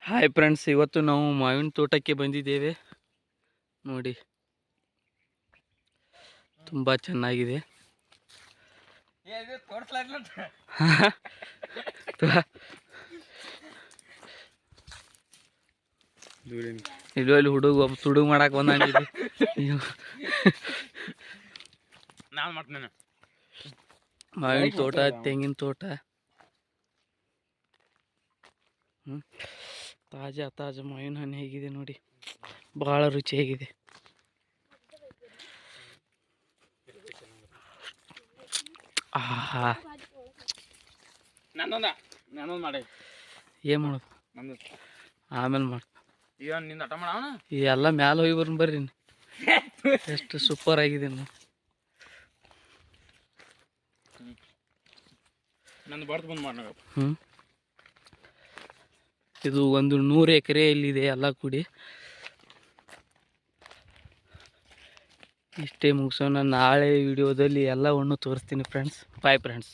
Hi friends, ಇವತ್ತು ನಾವು ಮಾವಿನ ತೋಟಕ್ಕೆ ಬಂದಿದ್ದೇವೆ. ನೋಡಿ, ತುಂಬ ಚೆನ್ನಾಗಿದೆ. ಇಲ್ಲಿ ಹುಡುಗ ತುಡುಗ ಮಾಡಕ್ ಬಂದಿದೆ. ಮಾವಿನ ತೋಟ, ತೆಂಗಿನ ತೋಟ, ತಾಜಾ ಮಾವಿನ ಹಣ್ಣು ಹೇಗಿದೆ ನೋಡಿ, ಬಹಳ ರುಚಿಯಾಗಿದೆ. ಆಹಾ, ಏನ್ ಮಾಡೋದು, ಆಮೇಲೆ ಮಾಡ ಎಲ್ಲ ಮ್ಯಾಲ ಹೋಗಿ ಬರ್ರಿ ಬರ್ರಿ. ಎಷ್ಟು ಸೂಪರ್ ಆಗಿದೆ. ಇದು ಒಂದು 100 ಎಕರೆಯಲ್ಲಿದೆ ಎಲ್ಲ ಕೂಡಿ. ಇಷ್ಟೇ ಮುಗಿಸೋಣ. ನಾಳೆ ವಿಡಿಯೋದಲ್ಲಿ ಎಲ್ಲವನ್ನು ತೋರಿಸ್ತೀನಿ ಫ್ರೆಂಡ್ಸ್. Bye friends.